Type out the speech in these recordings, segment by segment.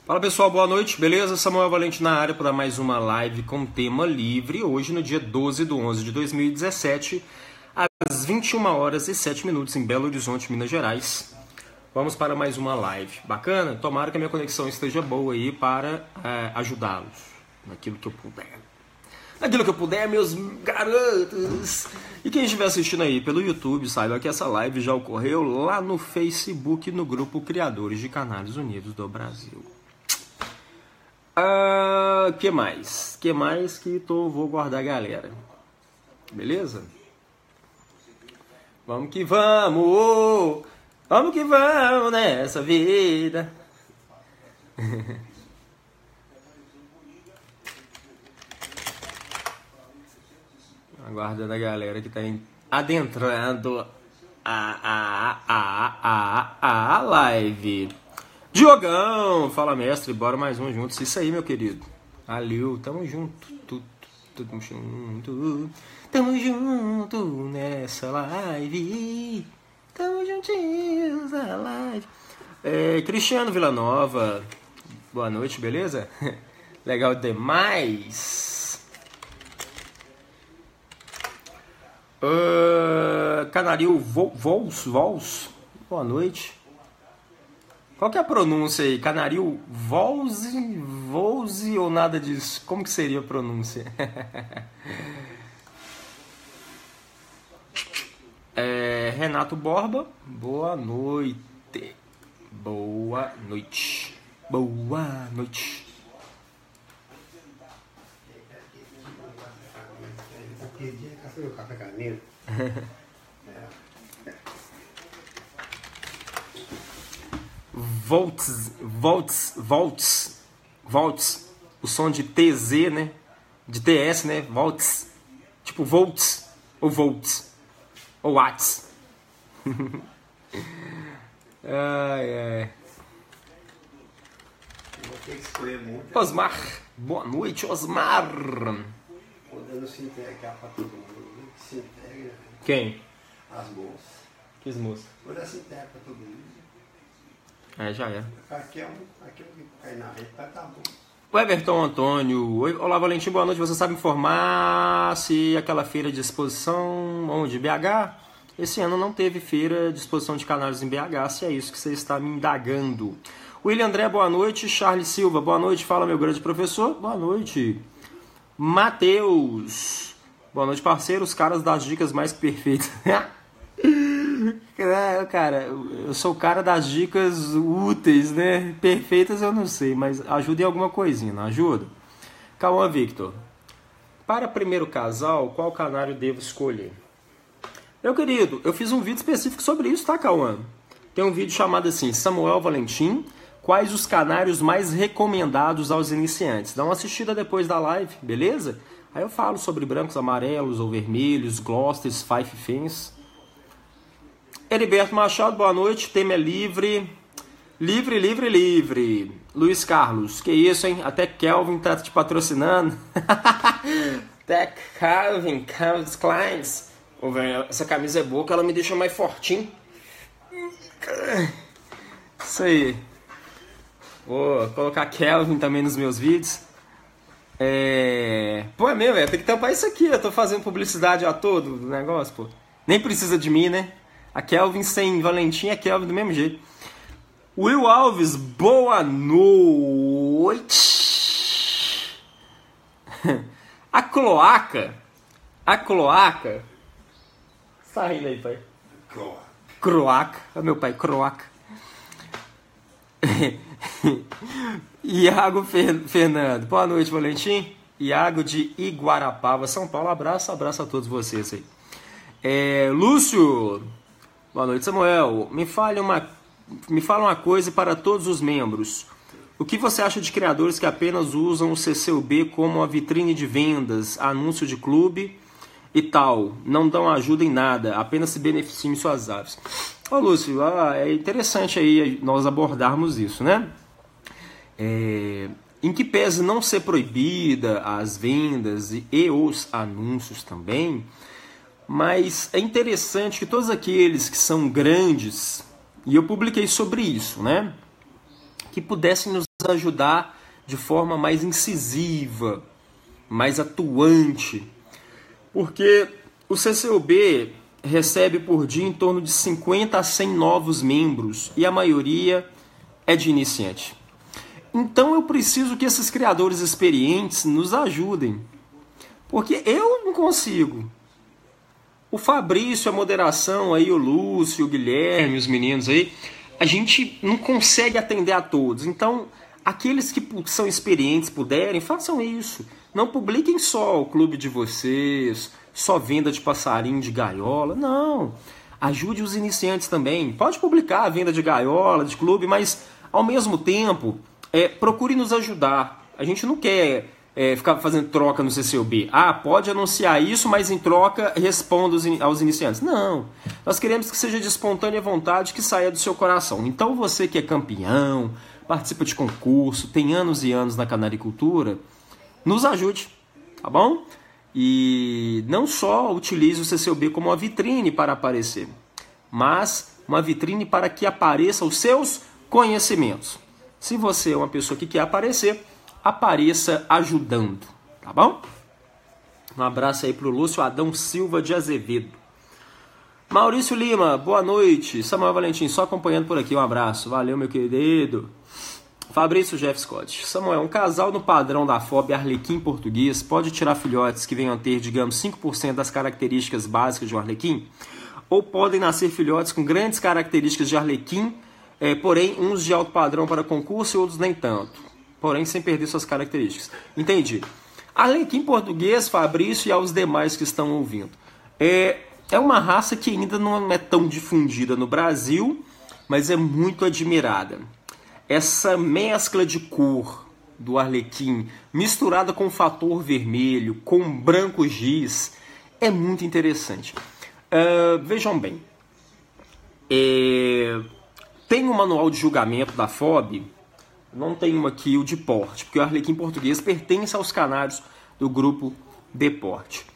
Fala pessoal, boa noite, beleza? Samuel Valente na área para mais uma live com tema livre. Hoje no dia 12/11/2017, às 21h07 em Belo Horizonte, Minas Gerais. Vamos para mais uma live. Bacana? Tomara que a minha conexão esteja boa aí para ajudá-los naquilo que eu puder. Naquilo que eu puder, meus garotos. E quem estiver assistindo aí pelo YouTube, saiba que essa live já ocorreu lá no Facebook, no grupo Criadores de Canais Unidos do Brasil. Que mais? Vou guardar a galera. Beleza? Vamos que vamos! Vamos que vamos nessa vida! Aguardando a galera que tá adentrando a live. Diogão, fala mestre, bora mais um juntos. Isso aí, meu querido. Valeu, tamo junto. Tamo junto nessa live. Tamo juntinhos na live. Cristiano Villanova, boa noite, beleza? Legal demais. Canarinho Vols, boa noite. Qual que é a pronúncia aí? Canarinho Volse ou nada disso? Como que seria a pronúncia? Renato Borba, boa noite. Boa noite. Boa noite. Volts, o som de TZ, né? De TS, né? Volts, tipo volts, ou volts, ou watts. Ai. Osmar, boa noite, Osmar. Podendo se entregar para todo mundo. Se entrega. Quem? As moças. Que moças? Podendo se entregar para todo mundo. Já é. Aqui é um que cai na rede, mas tá bom. O Everton Antônio. Olá, Valentim, boa noite. Você sabe informar se aquela feira de exposição onde? BH? Esse ano não teve feira de exposição de canários em BH, se é isso que você está me indagando. William André, boa noite. Charles Silva, boa noite. Fala, meu grande professor. Boa noite. Matheus. Boa noite, parceiro. Os caras das dicas mais perfeitas. Cara, eu sou o cara das dicas úteis, né? Perfeitas eu não sei, mas ajuda em alguma coisinha, não ajuda? Cauã Victor. Para primeiro casal, qual canário devo escolher? Meu querido, eu fiz um vídeo específico sobre isso, tá, Cauã? Tem um vídeo chamado assim, Samuel Valentim, quais os canários mais recomendados aos iniciantes? Dá uma assistida depois da live, beleza? Aí eu falo sobre brancos, amarelos ou vermelhos, Gloucesters, Fife Fence. Heriberto Machado, boa noite. Tema é livre. Livre. Luiz Carlos, que isso, hein? Até Kelvin tá te patrocinando. Até Calvin Kleins. Ô, velho, essa camisa é boa que ela me deixa mais fortinho. Isso aí. Vou colocar Kelvin também nos meus vídeos. Pô, é mesmo, velho. Tem que tampar isso aqui. Eu tô fazendo publicidade a todo do negócio, pô. Nem precisa de mim, né? A Kelvin sem Valentim é Kelvin do mesmo jeito. Will Alves, boa noite. A cloaca. Tá rindo aí, pai? Croaca. Meu pai, croaca. Iago Fernando, boa noite, Valentim. Iago de Iguarapava, São Paulo. Abraço a todos vocês aí. Lúcio. Boa noite, Samuel. Me fala uma coisa para todos os membros. O que você acha de criadores que apenas usam o CCUB como uma vitrine de vendas, anúncio de clube e tal? Não dão ajuda em nada, apenas se beneficiam em suas aves. Ô, Lúcio, é interessante aí nós abordarmos isso, né? Em que pese não ser proibida as vendas e os anúncios também, mas é interessante que todos aqueles que são grandes, e eu publiquei sobre isso, né, que pudessem nos ajudar de forma mais incisiva, mais atuante, porque o CCUB recebe por dia em torno de 50 a 100 novos membros e a maioria é de iniciante. Então eu preciso que esses criadores experientes nos ajudem, porque eu não consigo. O Fabrício, a moderação, aí, o Lúcio, o Guilherme, os meninos aí, a gente não consegue atender a todos. Então, aqueles que são experientes puderem, façam isso. Não publiquem só o clube de vocês, só venda de passarinho de gaiola. Não. Ajude os iniciantes também. Pode publicar a venda de gaiola, de clube, mas, ao mesmo tempo, procure nos ajudar. A gente não quer ficar fazendo troca no CCUB. Pode anunciar isso, mas em troca responda aos iniciantes. Não. Nós queremos que seja de espontânea vontade, que saia do seu coração. Então você que é campeão, participa de concurso, tem anos e anos na canaricultura, nos ajude, tá bom? E não só utilize o CCUB como uma vitrine para aparecer, mas uma vitrine para que apareçam os seus conhecimentos. Se você é uma pessoa que quer aparecer, apareça ajudando, tá bom? Um abraço aí pro Lúcio Adão Silva de Azevedo. Maurício Lima, boa noite. Samuel Valentim, só acompanhando por aqui, um abraço. Valeu, meu querido. Fabrício Jeff Scott. Samuel, um casal no padrão da FOB Arlequim português pode tirar filhotes que venham a ter, digamos, 5% das características básicas de um arlequim? Ou podem nascer filhotes com grandes características de arlequim, porém uns de alto padrão para concurso e outros nem tanto, porém sem perder suas características? Entendi. Arlequim português, Fabrício, e aos demais que estão ouvindo. É uma raça que ainda não é tão difundida no Brasil, mas é muito admirada. Essa mescla de cor do arlequim, misturada com o fator vermelho, com branco giz, é muito interessante. Vejam bem, tem um manual de julgamento da FOB, não tenho aqui o de porte, porque o arlequim português pertence aos canários do grupo de porte.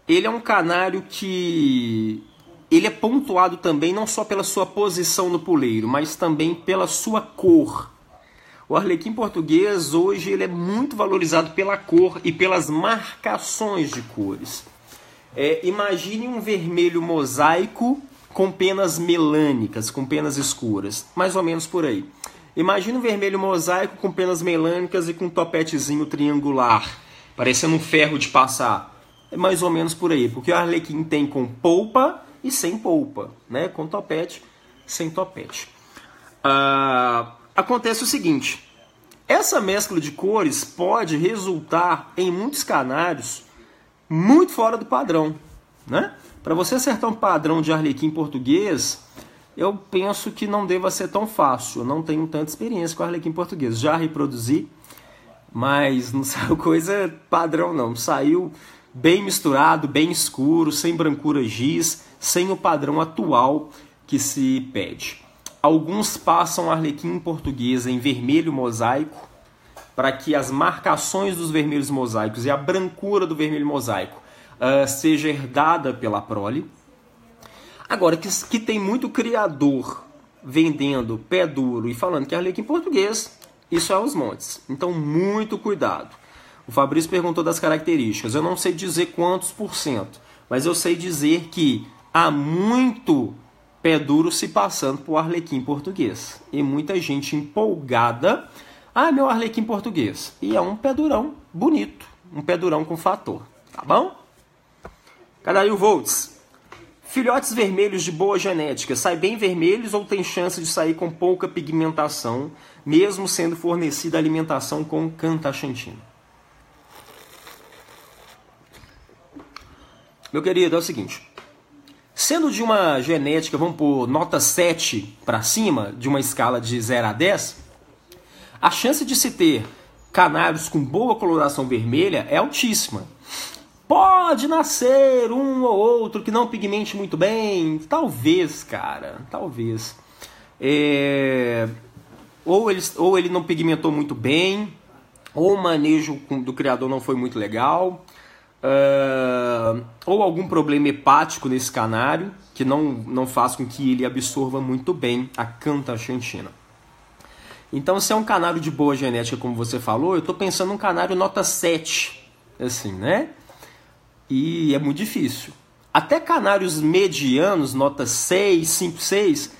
Ele é um canário que ele é pontuado também não só pela sua posição no puleiro, mas também pela sua cor. O arlequim português hoje ele é muito valorizado pela cor e pelas marcações de cores. Imagine um vermelho mosaico com penas melânicas, com penas escuras, mais ou menos por aí. Imagine um vermelho mosaico com penas melânicas e com um topetezinho triangular, parecendo um ferro de passar. É mais ou menos por aí, porque o arlequim tem com polpa e sem polpa, né? Com topete, sem topete. Acontece o seguinte, essa mescla de cores pode resultar em muitos canários muito fora do padrão, né? Para você acertar um padrão de arlequim português, eu penso que não deva ser tão fácil. Eu não tenho tanta experiência com arlequim português. Já reproduzi, mas não saiu coisa padrão não. Saiu bem misturado, bem escuro, sem brancura giz, sem o padrão atual que se pede. Alguns passam arlequim português em vermelho mosaico, para que as marcações dos vermelhos mosaicos e a brancura do vermelho mosaico seja herdada pela prole. Agora, que tem muito criador vendendo pé duro e falando que é arlequim português, isso é aos montes. Então, muito cuidado. O Fabrício perguntou das características. Eu não sei dizer quantos %, mas eu sei dizer que há muito pé duro se passando por arlequim português. E muita gente empolgada. Meu arlequim português. E é um pé durão bonito. Um pé durão com fator. Tá bom? Cadail Volts. Filhotes vermelhos de boa genética, saem bem vermelhos ou tem chance de sair com pouca pigmentação, mesmo sendo fornecida alimentação com cantaxantina? Meu querido, é o seguinte, sendo de uma genética, vamos pôr nota 7 para cima, de uma escala de 0 a 10, a chance de se ter canários com boa coloração vermelha é altíssima. Pode nascer um ou outro que não pigmente muito bem. Talvez, cara. Talvez. Ou ele não pigmentou muito bem, ou o manejo do criador não foi muito legal, ou algum problema hepático nesse canário, que não faz com que ele absorva muito bem a cantaxantina. Então, se é um canário de boa genética, como você falou, eu estou pensando num canário nota 7, assim, né? E é muito difícil. Até canários medianos, nota 6, 5, 6,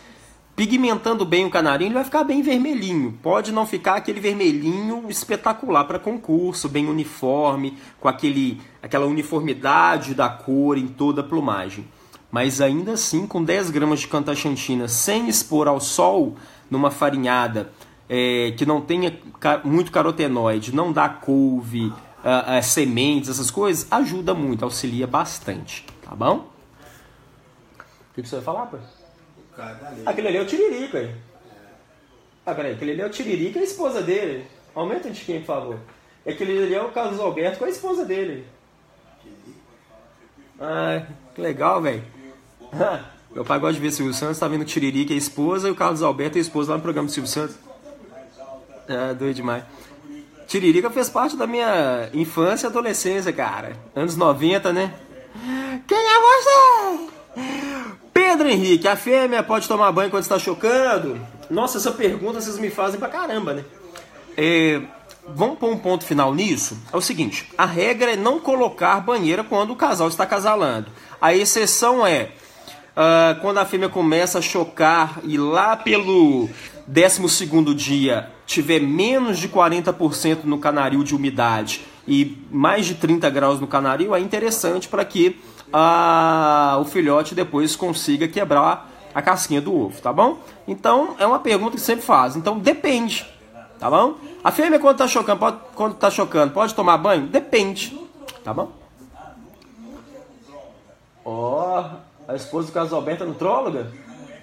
pigmentando bem o canarinho, ele vai ficar bem vermelhinho. Pode não ficar aquele vermelhinho espetacular para concurso, bem uniforme, com aquela uniformidade da cor em toda a plumagem. Mas ainda assim, com 10 gramas de cantaxantina, sem expor ao sol, numa farinhada que não tenha muito carotenoide, não dá couve, sementes, essas coisas, ajuda muito, auxilia bastante, tá bom? O que você vai falar, pai? Aquele ali é o Tiririca aí. Peraí, aquele ali é o Tiririca e a esposa dele. Aumenta de quem, por favor. Aquele ali é o Carlos Alberto com a esposa dele. Que legal, velho. Meu pai gosta de ver Silvio Santos, tá vendo o Tiririca e a esposa, e o Carlos Alberto e a esposa lá no programa do Silvio Santos. Doido demais. Tiririca fez parte da minha infância e adolescência, cara. Anos 90, né? Quem é você? Pedro Henrique, a fêmea pode tomar banho quando está chocando? Nossa, essa pergunta vocês me fazem pra caramba, né? Vamos pôr um ponto final nisso? É o seguinte, a regra é não colocar banheira quando o casal está casalando. A exceção é quando a fêmea começa a chocar e lá pelo 12º dia tiver menos de 40% no canaril de umidade e mais de 30 graus no canaril, é interessante para que o filhote depois consiga quebrar a casquinha do ovo, tá bom? Então, é uma pergunta que sempre faz. Então, depende, tá bom? A fêmea, quando tá chocando, pode tomar banho? Depende, tá bom? A esposa do Carlos Alberto é nutróloga?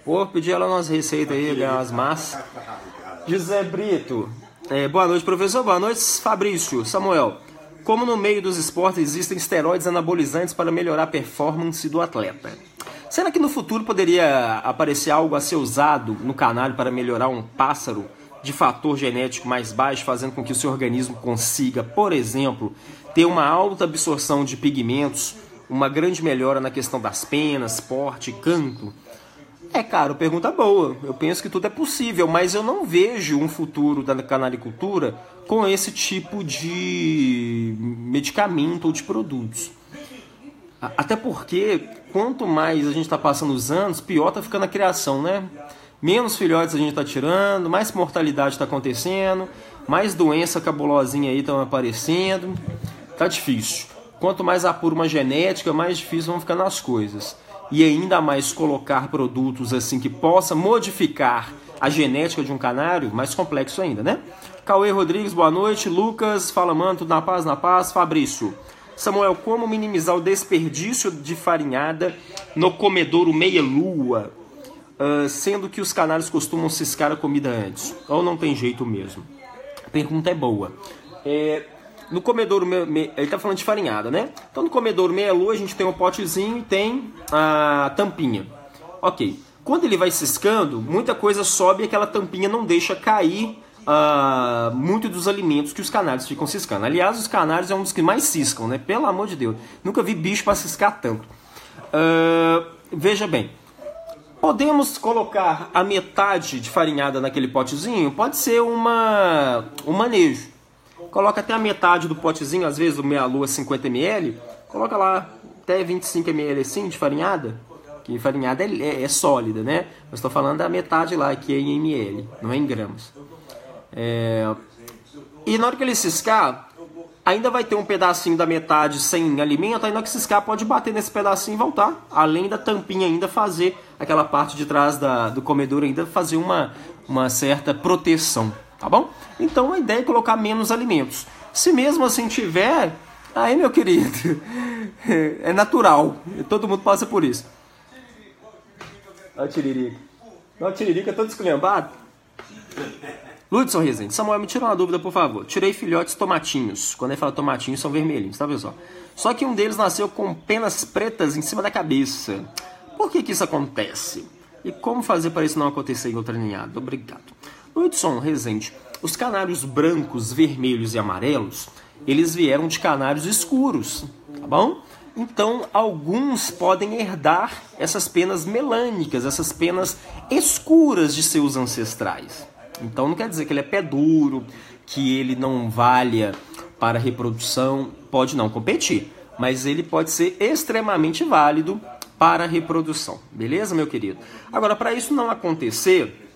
Pô, pedi ela umas receitas aí, ganhar umas massas. José Brito. Boa noite, professor. Boa noite, Fabrício. Samuel. Como no meio dos esportes existem esteroides anabolizantes para melhorar a performance do atleta, será que no futuro poderia aparecer algo a ser usado no canário para melhorar um pássaro de fator genético mais baixo, fazendo com que o seu organismo consiga, por exemplo, ter uma alta absorção de pigmentos, uma grande melhora na questão das penas, porte, canto? Cara, pergunta boa. Eu penso que tudo é possível, mas eu não vejo um futuro da canaricultura com esse tipo de medicamento ou de produtos. Até porque, quanto mais a gente está passando os anos, pior está ficando a criação, né? Menos filhotes a gente está tirando, mais mortalidade está acontecendo, mais doença cabulosinha aí estão aparecendo. Tá difícil. Quanto mais apura uma genética, mais difícil vão ficando as coisas. E ainda mais colocar produtos assim que possa modificar a genética de um canário, mais complexo ainda, né? Cauê Rodrigues, boa noite. Lucas, fala, mano, tudo na paz, na paz. Fabrício. Samuel, como minimizar o desperdício de farinhada no comedouro meia-lua, sendo que os canários costumam ciscar a comida antes? Ou não tem jeito mesmo? A pergunta é boa. No comedouro, ele está falando de farinhada, né? Então no comedouro meia-lua a gente tem um potezinho e tem a tampinha. Ok. Quando ele vai ciscando, muita coisa sobe e aquela tampinha não deixa cair muito dos alimentos que os canários ficam ciscando. Aliás, os canários é um dos que mais ciscam, né? Pelo amor de Deus. Nunca vi bicho para ciscar tanto. Veja bem. Podemos colocar a metade de farinhada naquele potezinho? Pode ser um manejo. Coloca até a metade do potezinho, às vezes o meia-lua 50 ml. Coloca lá até 25 ml assim de farinhada. Que farinhada é sólida, né? Eu estou falando da metade lá, que é em ml, não é em gramas. E na hora que ele ciscar, ainda vai ter um pedacinho da metade sem alimento. Aí na hora que ciscar pode bater nesse pedacinho e voltar. Além da tampinha ainda fazer aquela parte de trás do comedouro, ainda fazer uma certa proteção. Tá bom? Então a ideia é colocar menos alimentos. Se mesmo assim tiver, aí meu querido, é natural. Todo mundo passa por isso. Olha o Tiririca. Olha o Tiririca todo esculhambado. Ludson Rezende. Samuel, me tira uma dúvida, por favor. Tirei filhotes tomatinhos. Quando ele fala tomatinhos, são vermelhinhos, tá, pessoal? Só que um deles nasceu com penas pretas em cima da cabeça. Por que isso acontece? E como fazer para isso não acontecer em outra ninhada? Obrigado. Ludson Rezende, os canários brancos, vermelhos e amarelos, eles vieram de canários escuros, tá bom? Então, alguns podem herdar essas penas melânicas, essas penas escuras de seus ancestrais. Então não quer dizer que ele é pé duro, que ele não valha para reprodução, pode não competir, mas ele pode ser extremamente válido para reprodução, beleza, meu querido? Agora, para isso não acontecer,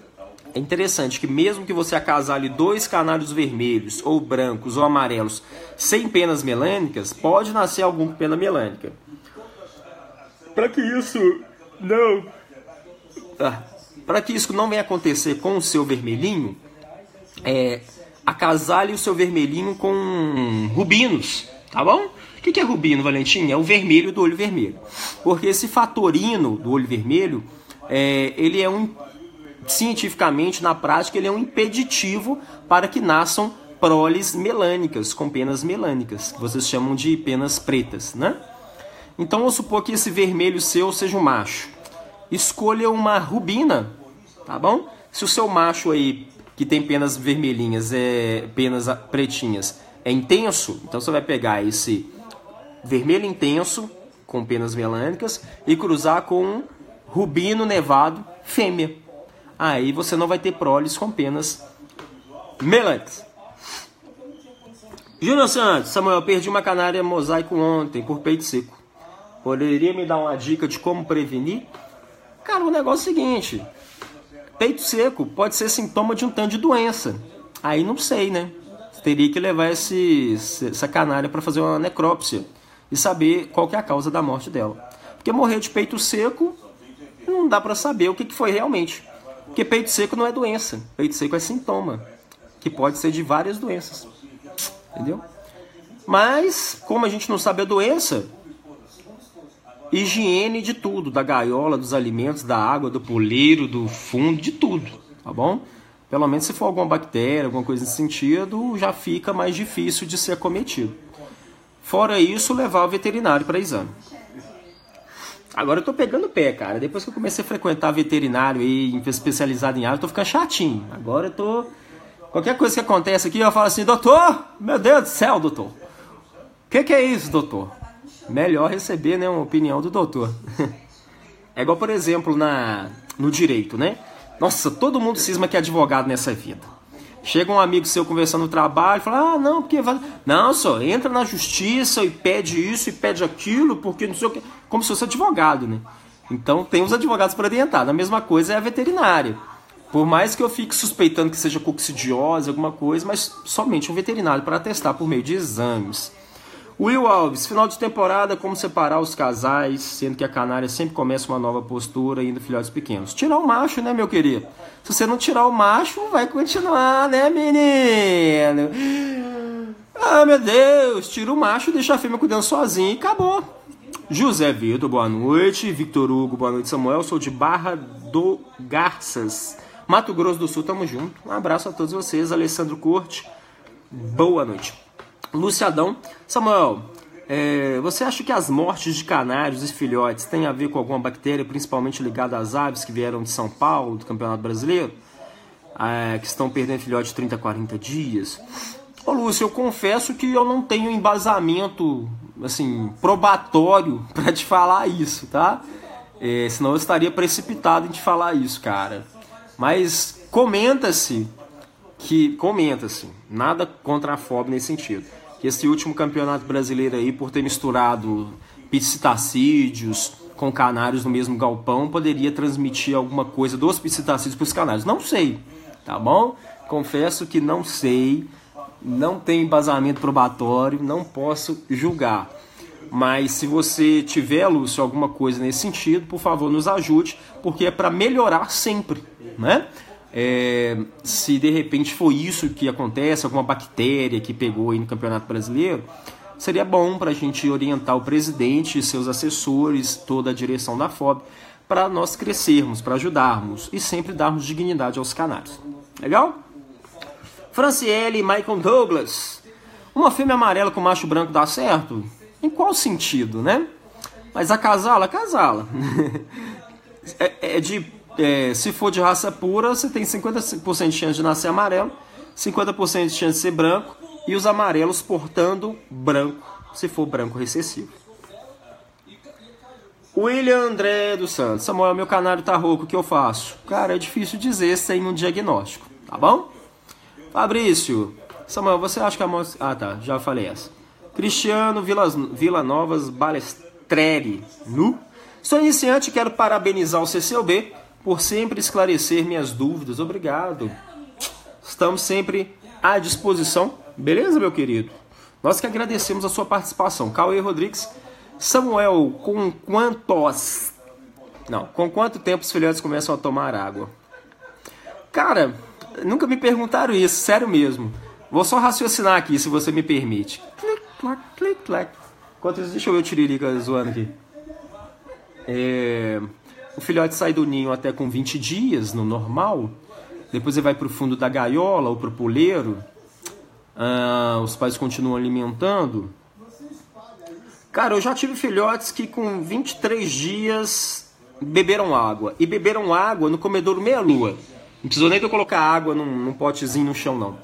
é interessante que mesmo que você acasale 2 canários vermelhos, ou brancos, ou amarelos, sem penas melânicas, pode nascer algum com pena melânica. Para que isso não venha acontecer com o seu vermelhinho, acasale o seu vermelhinho com rubinos, tá bom? O que é rubino, Valentim? É o vermelho do olho vermelho. Porque esse fatorino do olho vermelho, ele é cientificamente, na prática, ele é um impeditivo para que nasçam proles melânicas, com penas melânicas, que vocês chamam de penas pretas, né? Então, vamos supor que esse vermelho seu seja um macho. Escolha uma rubina, tá bom? Se o seu macho aí, que tem penas vermelhinhas, penas pretinhas, é intenso, então você vai pegar esse vermelho intenso, com penas melânicas, e cruzar com um rubino nevado fêmea. Aí você não vai ter proles com penas melânicas. Júnior Santos, Samuel, perdi uma canária mosaico ontem por peito seco. Poderia me dar uma dica de como prevenir? Cara, o negócio é o seguinte: peito seco pode ser sintoma de um tanto de doença. Aí não sei, né? Você teria que levar essa canária para fazer uma necrópsia e saber qual que é a causa da morte dela. Porque morrer de peito seco, não dá para saber o que foi realmente. Porque peito seco não é doença. Peito seco é sintoma, que pode ser de várias doenças. Entendeu? Mas, como a gente não sabe a doença, higiene de tudo, da gaiola, dos alimentos, da água, do poleiro, do fundo, de tudo, tá bom? Pelo menos se for alguma bactéria, alguma coisa nesse sentido, já fica mais difícil de ser acometido. Fora isso, levar o veterinário para exame. Agora eu tô pegando pé, cara. Depois que eu comecei a frequentar veterinário e especializado em aves, eu tô ficando chatinho. Agora eu tô... Qualquer coisa que acontece aqui, eu falo assim: doutor, meu Deus do céu, doutor. O que é isso, doutor? Melhor receber, né, uma opinião do doutor. É igual, por exemplo, no direito, né? Nossa, todo mundo cisma que é advogado nessa vida. Chega um amigo seu conversando no trabalho e fala: ah, não, porque... Não, só entra na justiça e pede isso e pede aquilo, porque não sei o que... Como se fosse advogado, né? Então tem os advogados para orientar. A mesma coisa é a veterinária. Por mais que eu fique suspeitando que seja coccidiose, alguma coisa, mas somente um veterinário para testar por meio de exames. Will Alves, final de temporada, como separar os casais, sendo que a canária sempre começa uma nova postura, ainda filhotes pequenos? Tirar o macho, né, meu querido? Se você não tirar o macho, vai continuar, né, menino? Ah, meu Deus, tira o macho, deixa a fêmea cuidando sozinha e acabou. José Vitor, boa noite. Victor Hugo, boa noite, Samuel. Sou de Barra do Garças, Mato Grosso do Sul, tamo junto. Um abraço a todos vocês. Alessandro Corte, boa noite. Luciadão, Samuel, você acha que as mortes de canários e filhotes têm a ver com alguma bactéria, principalmente ligada às aves que vieram de São Paulo, do Campeonato Brasileiro, que estão perdendo filhote de 30 a 40 dias? Ô Lúcio, eu confesso que eu não tenho embasamento, assim, probatório para te falar isso, tá? Senão eu estaria precipitado em te falar isso, cara. Mas comenta-se, nada contra a FOB nesse sentido, que esse último campeonato brasileiro aí, por ter misturado psitacídeos com canários no mesmo galpão, poderia transmitir alguma coisa dos psitacídeos para os canários. Não sei, tá bom? Confesso que não sei, não tenho embasamento probatório, não posso julgar. Mas se você tiver, Lúcio, alguma coisa nesse sentido, por favor, nos ajude, porque é para melhorar sempre, né? Se de repente for isso que acontece, alguma bactéria que pegou aí no Campeonato Brasileiro, seria bom para a gente orientar o presidente e seus assessores, toda a direção da FOB, para nós crescermos, para ajudarmos e sempre darmos dignidade aos canários. Legal? Franciele e Michael Douglas. Uma fêmea amarela com macho branco dá certo? Em qual sentido, né? Mas acasala? Se for de raça pura, você tem 50% de chance de nascer amarelo, 50% de chance de ser branco, e os amarelos portando branco, se for branco recessivo. William André dos Santos. Samuel, meu canário tá rouco, o que eu faço? Cara, é difícil dizer sem um diagnóstico. tá bom? Fabrício, Samuel, você acha que a moça... Ah, tá, já falei essa. Cristiano Vila Novas Balestreri, nu? Sou iniciante e quero parabenizar o CCOB por sempre esclarecer minhas dúvidas. Obrigado. Estamos sempre à disposição. Beleza, meu querido? Nós que agradecemos a sua participação. Cauê Rodrigues. Samuel, com quanto tempo os filhotes começam a tomar água? Cara, nunca me perguntaram isso, sério mesmo. Vou só raciocinar aqui, se você me permite. Clic, clac, clic, clac. Enquanto isso, deixa eu ver o Tiririca zoando aqui. O filhote sai do ninho até com 20 dias, no normal. Depois ele vai para o fundo da gaiola ou para o poleiro. Os pais continuam alimentando. Cara, eu já tive filhotes que com 23 dias beberam água. E beberam água no comedouro meia-lua. Não precisou nem de eu colocar água num potezinho no chão, não.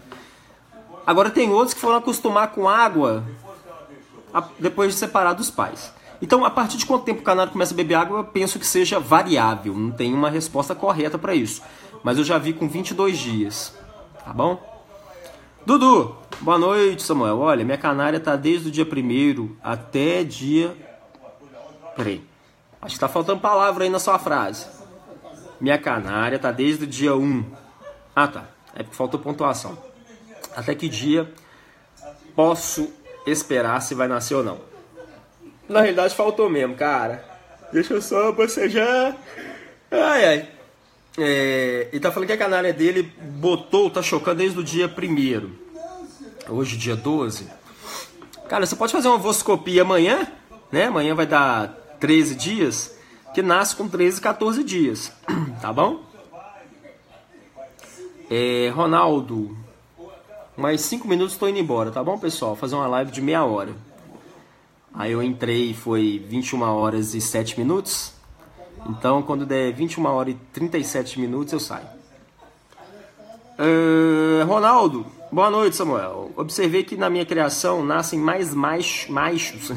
Agora tem outros que foram acostumar com água depois de separar dos pais. Então, a partir de quanto tempo o canário começa a beber água, eu penso que seja variável. Não tem uma resposta correta para isso. Mas eu já vi com 22 dias. Tá bom? Dudu, boa noite, Samuel. Olha, minha canária tá desde o dia 1º até dia... Peraí. Acho que tá faltando palavra aí na sua frase. Minha canária tá desde o dia 1. Ah, tá. É porque faltou pontuação. Até que dia posso esperar se vai nascer ou não? Na realidade faltou mesmo, cara. Deixa eu só bocejar. Ai, ai. Ele tá falando que a canária dele tá chocando desde o dia 1º. Hoje, dia 12. Cara, você pode fazer uma ovoscopia amanhã, né? Amanhã vai dar 13 dias, que nasce com 13, 14 dias. Tá bom? Ronaldo, mais 5 minutos estou indo embora, tá bom, pessoal? Fazer uma live de meia hora. Aí eu entrei, foi 21 horas e 7 minutos. Então, quando der 21 horas e 37 minutos, eu saio. Ronaldo, boa noite, Samuel. Observei que na minha criação nascem mais machos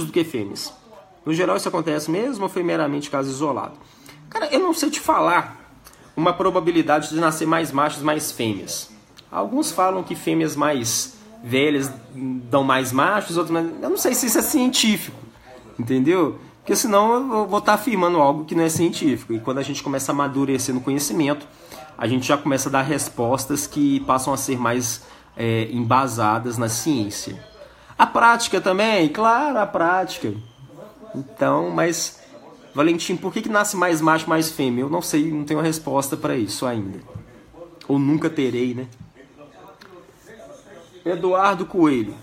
do que fêmeas. No geral, isso acontece mesmo ou foi meramente caso isolado? Cara, eu não sei te falar uma probabilidade de nascer mais machos, mais fêmeas. Alguns falam que fêmeas mais velhas dão mais machos, outros mais... Eu não sei se isso é científico, entendeu? Porque senão eu vou estar afirmando algo que não é científico. E quando a gente começa a amadurecer no conhecimento, a gente já começa a dar respostas que passam a ser mais embasadas na ciência. A prática também, claro, a prática. Então, mas, Valentim, por que nasce mais macho, mais fêmea? Eu não sei, não tenho uma resposta para isso ainda. Ou nunca terei, né? Eduardo Coelho.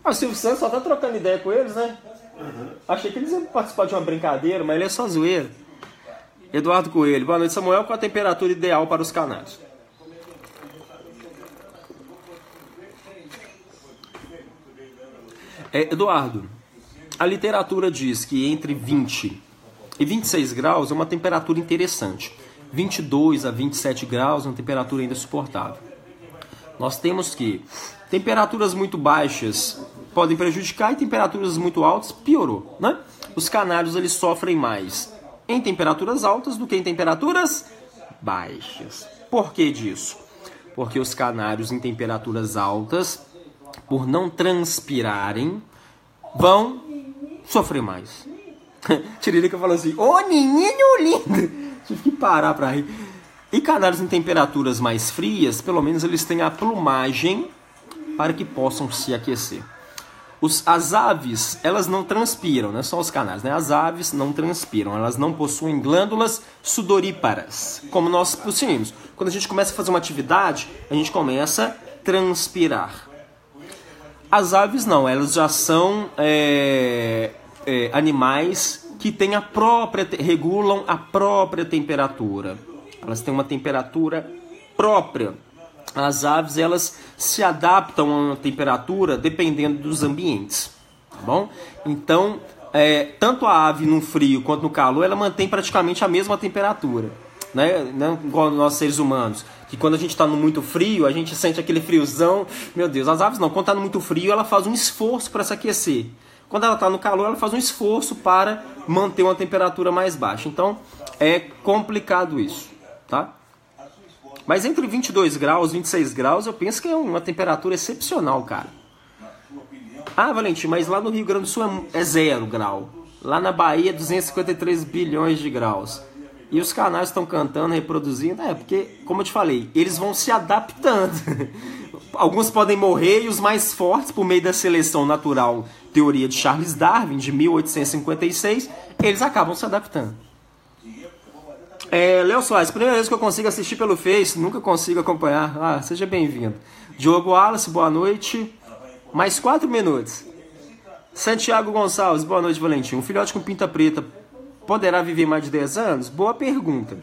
O Silvio Santos só tá trocando ideia com eles, né? Uhum. Achei que eles iam participar de uma brincadeira, mas ele é só zoeira. Eduardo Coelho. Boa noite, Samuel. Qual a temperatura ideal para os canários? Eduardo, a literatura diz que entre 20 e 26 graus é uma temperatura interessante. 22 a 27 graus é uma temperatura ainda suportável. Nós temos que temperaturas muito baixas podem prejudicar e temperaturas muito altas piorou, né? Os canários eles sofrem mais em temperaturas altas do que em temperaturas baixas. Por que disso? Porque os canários em temperaturas altas, por não transpirarem, vão sofrer mais. Tiririca falou assim, ô menino lindo! Tive que parar pra rir. E canários em temperaturas mais frias, pelo menos eles têm a plumagem para que possam se aquecer. As aves, elas não transpiram, não é só os canários, né? As aves não transpiram, elas não possuem glândulas sudoríparas, como nós possuímos. Quando a gente começa a fazer uma atividade, a gente começa a transpirar. As aves não, elas já são animais que têm regulam a própria temperatura. Elas têm uma temperatura própria. As aves, elas se adaptam a uma temperatura dependendo dos ambientes, tá bom? Então, tanto a ave no frio quanto no calor, ela mantém praticamente a mesma temperatura, né? Não igual nós seres humanos, que quando a gente está no muito frio, a gente sente aquele friozão. Meu Deus, as aves não, quando está no muito frio, ela faz um esforço para se aquecer. Quando ela está no calor, ela faz um esforço para manter uma temperatura mais baixa. Então, é complicado isso, tá? Mas entre 22 graus e 26 graus, eu penso que é uma temperatura excepcional, cara. Ah, Valentim, mas lá no Rio Grande do Sul é 0 grau. Lá na Bahia, 253 bilhões de graus. E os canais estão cantando, reproduzindo. Porque, como eu te falei, eles vão se adaptando. Alguns podem morrer e os mais fortes, por meio da seleção natural, teoria de Charles Darwin, de 1856, eles acabam se adaptando. Léo Soares, primeira vez que eu consigo assistir pelo Face, nunca consigo acompanhar. Ah, seja bem-vindo. Diogo Wallace, boa noite. Mais 4 minutos. Santiago Gonçalves, boa noite, Valentim. Um filhote com pinta preta poderá viver mais de 10 anos? Boa pergunta.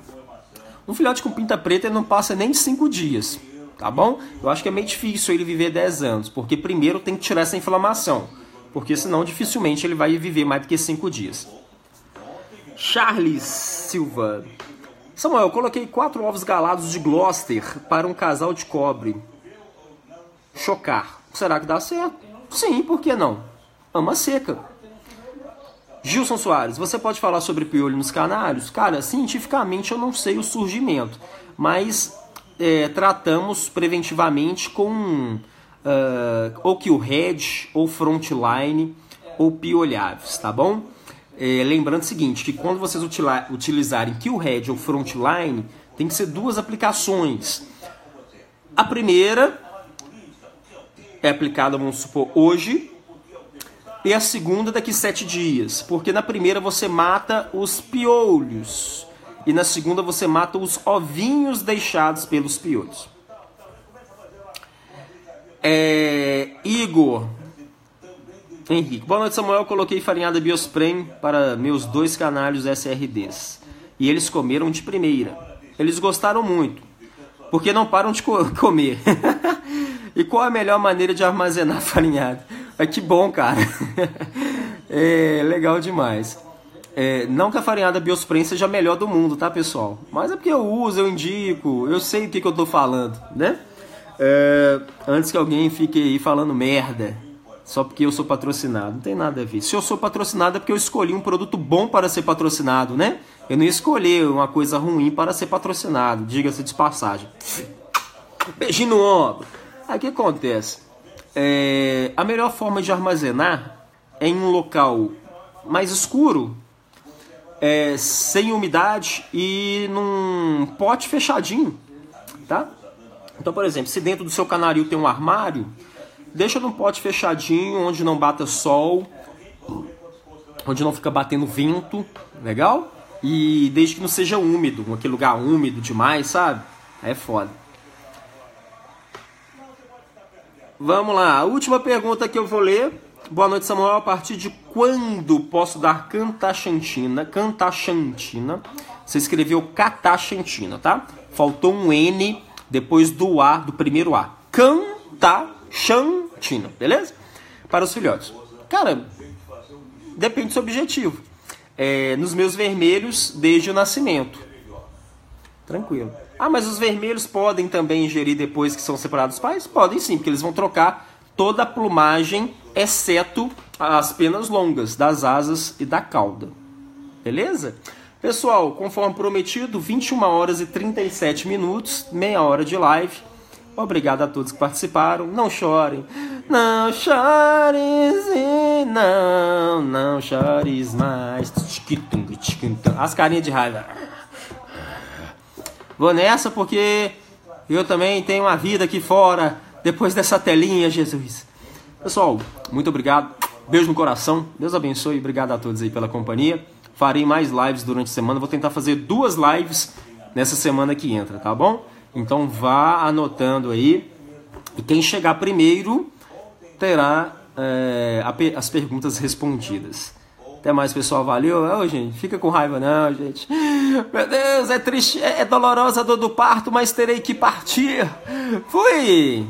Um filhote com pinta preta não passa nem de 5 dias, tá bom? Eu acho que é meio difícil ele viver 10 anos, porque primeiro tem que tirar essa inflamação, porque senão dificilmente ele vai viver mais do que 5 dias. Charles Silva. Samuel, eu coloquei 4 ovos galados de Gloucester para um casal de cobre. Chocar. Será que dá certo? Sim, por que não? Ama seca. Gilson Soares, você pode falar sobre piolho nos canários? Cara, cientificamente eu não sei o surgimento, mas tratamos preventivamente com ou Killhead, ou Frontline, ou piolhaves, tá bom? Lembrando o seguinte, que quando vocês utilizarem Killhead ou Frontline, tem que ser 2 aplicações. A primeira é aplicada, vamos supor, hoje, e a segunda daqui 7 dias, porque na primeira você mata os piolhos e na segunda você mata os ovinhos deixados pelos piolhos. Igor Henrique, boa noite, Samuel. Eu coloquei farinhada Biospren para meus 2 canários SRDs e eles comeram de primeira. Eles gostaram muito, porque não param de comer. E qual a melhor maneira de armazenar farinhada? Que bom, cara. Legal demais. Não que a farinhada Biospren seja a melhor do mundo, tá, pessoal? Mas é porque eu uso, eu indico, eu sei o que eu tô falando, né? Antes que alguém fique aí falando merda, só porque eu sou patrocinado. Não tem nada a ver. Se eu sou patrocinado é porque eu escolhi um produto bom para ser patrocinado, né? Eu não escolhi uma coisa ruim para ser patrocinado, diga-se de passagem. Beijinho no ombro. Aí o que acontece? A melhor forma de armazenar é em um local mais escuro, sem umidade e num pote fechadinho, tá? Então, por exemplo, se dentro do seu canário tem um armário, deixa num pote fechadinho, onde não bata sol, onde não fica batendo vento, legal? E desde que não seja úmido, aquele lugar úmido demais, sabe? É foda. Vamos lá, a última pergunta que eu vou ler. Boa noite, Samuel. A partir de quando posso dar cataxantina? Você escreveu cataxantina, tá? Faltou um N depois do A, do primeiro A. Cataxantina, beleza? Para os filhotes. Cara, depende do seu objetivo. Nos meus vermelhos, desde o nascimento. Tranquilo. Ah, mas os vermelhos podem também ingerir depois que são separados dos pais? Podem sim, porque eles vão trocar toda a plumagem, exceto as penas longas das asas e da cauda. Beleza? Pessoal, conforme prometido, 21 horas e 37 minutos, meia hora de live. Obrigado a todos que participaram. Não chorem. Não chores, não chores mais. As carinhas de raiva. Vou nessa porque eu também tenho uma vida aqui fora, depois dessa telinha, Jesus. Pessoal, muito obrigado. Beijo no coração. Deus abençoe. Obrigado a todos aí pela companhia. Farei mais lives durante a semana. Vou tentar fazer 2 lives nessa semana que entra, tá bom? Então vá anotando aí. E quem chegar primeiro terá as perguntas respondidas. Até mais, pessoal. Valeu. Gente, fica com raiva não, gente. Meu Deus, é triste, é dolorosa a dor do parto, mas terei que partir. Fui!